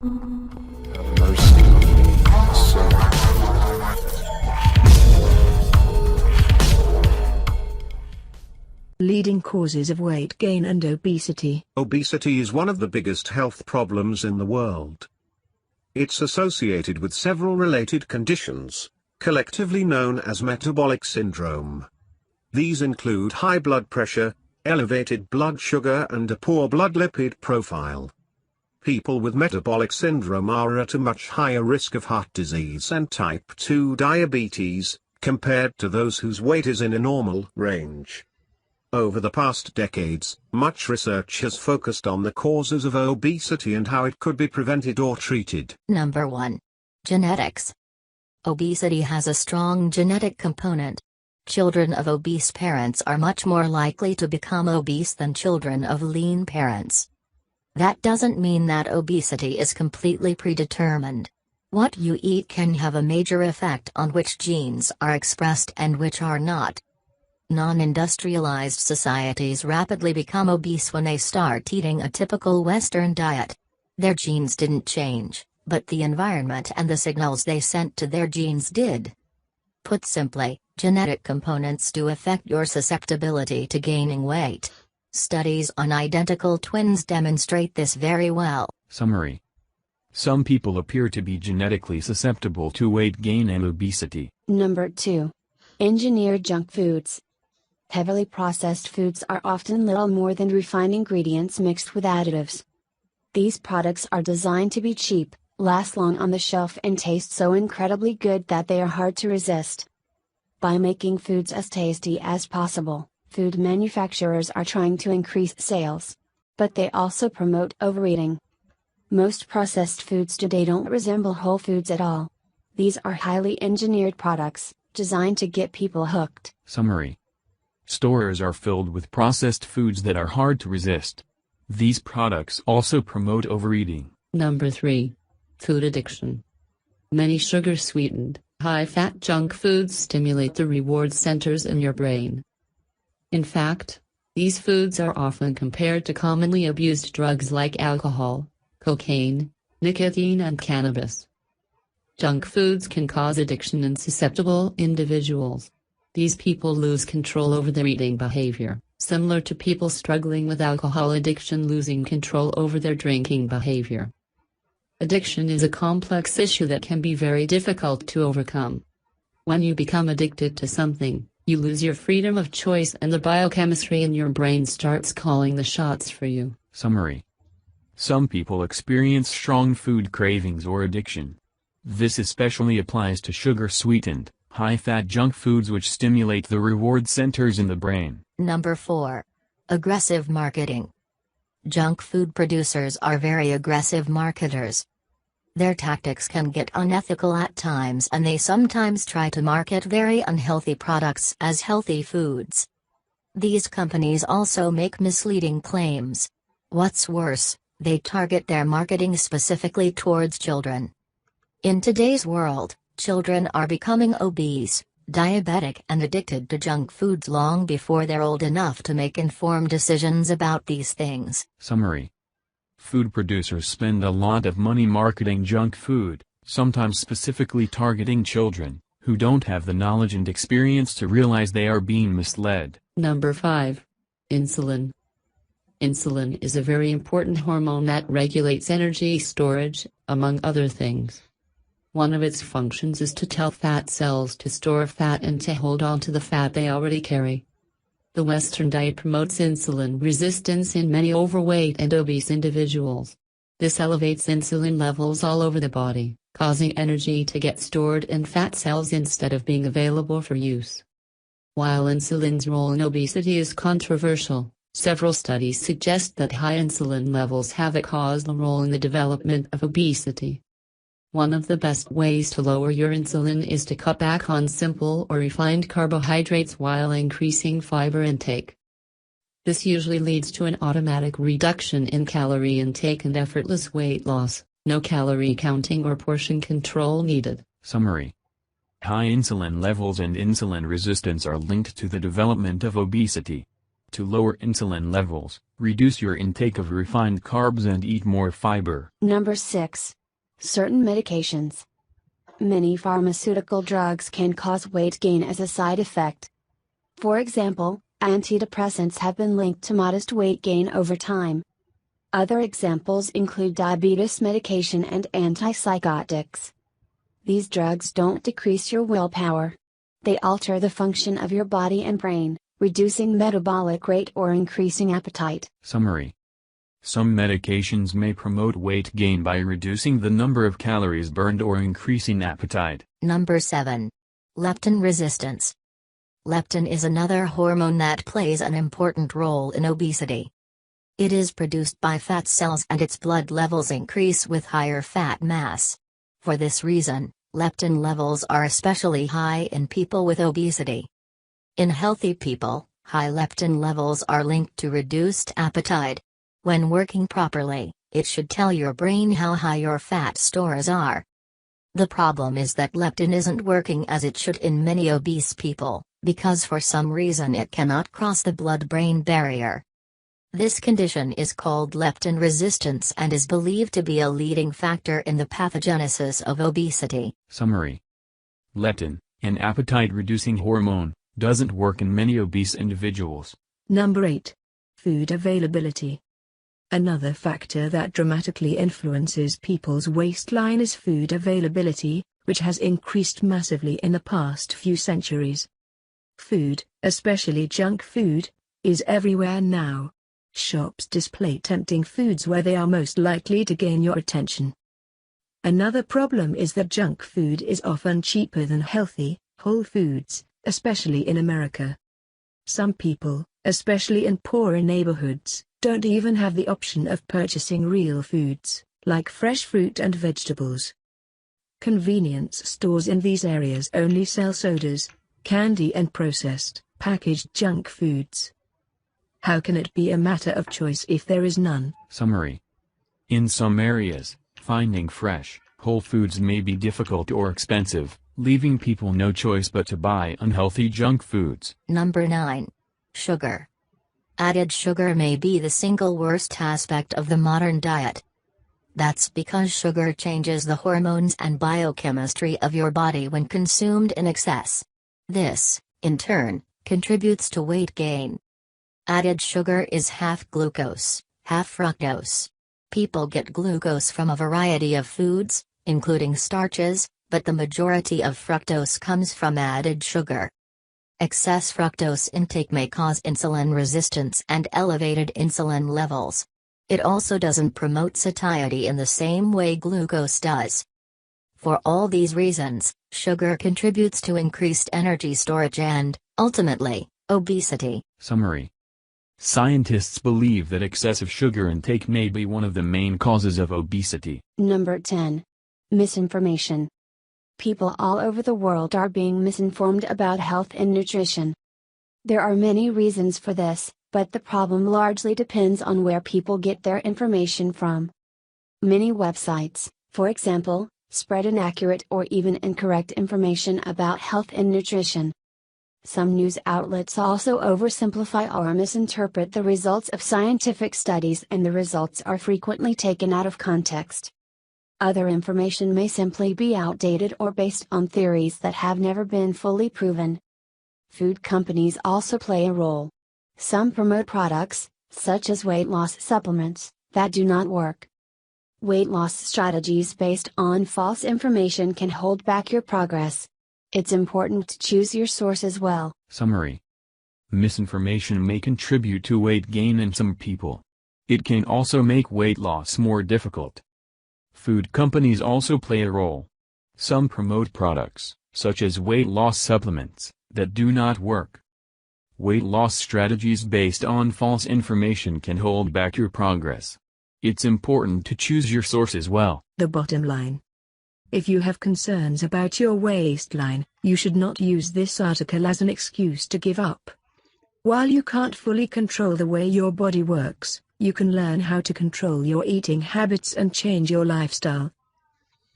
Have mercy on me, a sinner. Leading causes of weight gain and obesity. Obesity is one of the biggest health problems in the world. It's associated with several related conditions, collectively known as metabolic syndrome. These include high blood pressure, elevated blood sugar and a poor blood lipid profile. People with metabolic syndrome are at a much higher risk of heart disease and type 2 diabetes, compared to those whose weight is in a normal range. Over the past decades, much research has focused on the causes of obesity and how it could be prevented or treated. Number 1. Genetics. Obesity has a strong genetic component. Children of obese parents are much more likely to become obese than children of lean parents. That doesn't mean that obesity is completely predetermined. What you eat can have a major effect on which genes are expressed and which are not. Non-industrialized societies rapidly become obese when they start eating a typical Western diet. Their genes didn't change, but the environment and the signals they sent to their genes did. Put simply, genetic components do affect your susceptibility to gaining weight. Studies on identical twins demonstrate this very well. Summary. Some people appear to be genetically susceptible to weight gain and obesity. Number 2. Engineered junk foods. Heavily processed foods are often little more than refined ingredients mixed with additives. These products are designed to be cheap, last long on the shelf and taste so incredibly good that they are hard to resist. By making foods as tasty as possible, food manufacturers are trying to increase sales. But they also promote overeating. Most processed foods today don't resemble whole foods at all. These are highly engineered products, designed to get people hooked. Summary. Stores are filled with processed foods that are hard to resist. These products also promote overeating. Number 3. Food addiction. Many sugar-sweetened, high-fat junk foods stimulate the reward centers in your brain. In fact, these foods are often compared to commonly abused drugs like alcohol, cocaine, nicotine and cannabis. Junk foods can cause addiction in susceptible individuals. These people lose control over their eating behavior, similar to people struggling with alcohol addiction losing control over their drinking behavior. Addiction is a complex issue that can be very difficult to overcome. When you become addicted to something, you lose your freedom of choice and the biochemistry in your brain starts calling the shots for you. Summary. Some people experience strong food cravings or addiction. This especially applies to sugar-sweetened, high-fat junk foods which stimulate the reward centers in the brain. Number 4. Aggressive marketing. Junk food producers are very aggressive marketers. Their tactics can get unethical at times and they sometimes try to market very unhealthy products as healthy foods. These companies also make misleading claims. What's worse, they target their marketing specifically towards children. In today's world, children are becoming obese, diabetic and addicted to junk foods long before they're old enough to make informed decisions about these things. Summary. Food producers spend a lot of money marketing junk food, sometimes specifically targeting children, who don't have the knowledge and experience to realize they are being misled. Number 5. Insulin. Insulin is a very important hormone that regulates energy storage, among other things. One of its functions is to tell fat cells to store fat and to hold on to the fat they already carry. The Western diet promotes insulin resistance in many overweight and obese individuals. This elevates insulin levels all over the body, causing energy to get stored in fat cells instead of being available for use. While insulin's role in obesity is controversial, several studies suggest that high insulin levels have a causal role in the development of obesity. One of the best ways to lower your insulin is to cut back on simple or refined carbohydrates while increasing fiber intake. This usually leads to an automatic reduction in calorie intake and effortless weight loss, no calorie counting or portion control needed. Summary. High insulin levels and insulin resistance are linked to the development of obesity. To lower insulin levels, reduce your intake of refined carbs and eat more fiber. Number 6. Certain medications. Many pharmaceutical drugs can cause weight gain as a side effect. For example, antidepressants have been linked to modest weight gain over time. Other examples include diabetes medication and antipsychotics. These drugs don't decrease your willpower. They alter the function of your body and brain, reducing metabolic rate or increasing appetite. Summary. Some medications may promote weight gain by reducing the number of calories burned or increasing appetite. Number 7. Leptin resistance. Leptin is another hormone that plays an important role in obesity. It is produced by fat cells and its blood levels increase with higher fat mass. For this reason, leptin levels are especially high in people with obesity. In healthy people, high leptin levels are linked to reduced appetite. When working properly, it should tell your brain how high your fat stores are. The problem is that leptin isn't working as it should in many obese people, because for some reason it cannot cross the blood-brain barrier. This condition is called leptin resistance and is believed to be a leading factor in the pathogenesis of obesity. Summary. Leptin, an appetite-reducing hormone, doesn't work in many obese individuals. Number 8. Food availability. Another factor that dramatically influences people's waistline is food availability, which has increased massively in the past few centuries. Food, especially junk food, is everywhere now. Shops display tempting foods where they are most likely to gain your attention. Another problem is that junk food is often cheaper than healthy, whole foods, especially in America. Some people, especially in poorer neighborhoods, don't even have the option of purchasing real foods, like fresh fruit and vegetables. Convenience stores in these areas only sell sodas, candy and processed, packaged junk foods. How can it be a matter of choice if there is none? Summary. In some areas, finding fresh, whole foods may be difficult or expensive, leaving people no choice but to buy unhealthy junk foods. Number 9. Sugar. Added sugar may be the single worst aspect of the modern diet. That's because sugar changes the hormones and biochemistry of your body when consumed in excess. This, in turn, contributes to weight gain. Added sugar is half glucose, half fructose. People get glucose from a variety of foods, including starches, but the majority of fructose comes from added sugar. Excess fructose intake may cause insulin resistance and elevated insulin levels. It also doesn't promote satiety in the same way glucose does. For all these reasons, sugar contributes to increased energy storage and, ultimately, obesity. Summary. Scientists believe that excessive sugar intake may be one of the main causes of obesity. Number 10. Misinformation. People all over the world are being misinformed about health and nutrition. There are many reasons for this, but the problem largely depends on where people get their information from. Many websites, for example, spread inaccurate or even incorrect information about health and nutrition. Some news outlets also oversimplify or misinterpret the results of scientific studies, and the results are frequently taken out of context. Other information may simply be outdated or based on theories that have never been fully proven. Food companies also play a role. Some promote products, such as weight loss supplements, that do not work. Weight loss strategies based on false information can hold back your progress. It's important to choose your sources well. Summary. Misinformation may contribute to weight gain in some people. It can also make weight loss more difficult. Food companies also play a role. Some promote products, such as weight loss supplements, that do not work. Weight loss strategies based on false information can hold back your progress. It's important to choose your sources well. The bottom line. If you have concerns about your waistline, you should not use this article as an excuse to give up. While you can't fully control the way your body works, you can learn how to control your eating habits and change your lifestyle.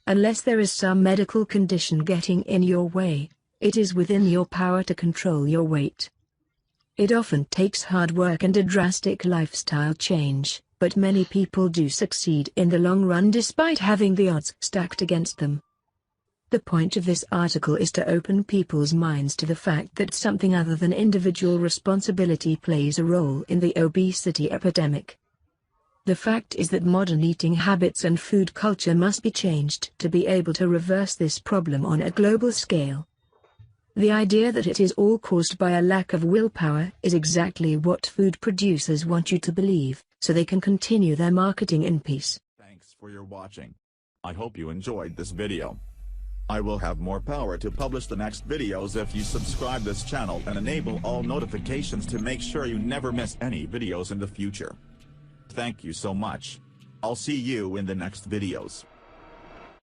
Unless there is some medical condition getting in your way, it is within your power to control your weight. It often takes hard work and a drastic lifestyle change, but many people do succeed in the long run despite having the odds stacked against them. The point of this article is to open people's minds to the fact that something other than individual responsibility plays a role in the obesity epidemic. The fact is that modern eating habits and food culture must be changed to be able to reverse this problem on a global scale. The idea that it is all caused by a lack of willpower is exactly what food producers want you to believe, so they can continue their marketing in peace. Thanks for your watching. I hope you enjoyed this video. I will have more power to publish the next videos if you subscribe this channel and enable all notifications to make sure you never miss any videos in the future. Thank you so much. I'll see you in the next videos.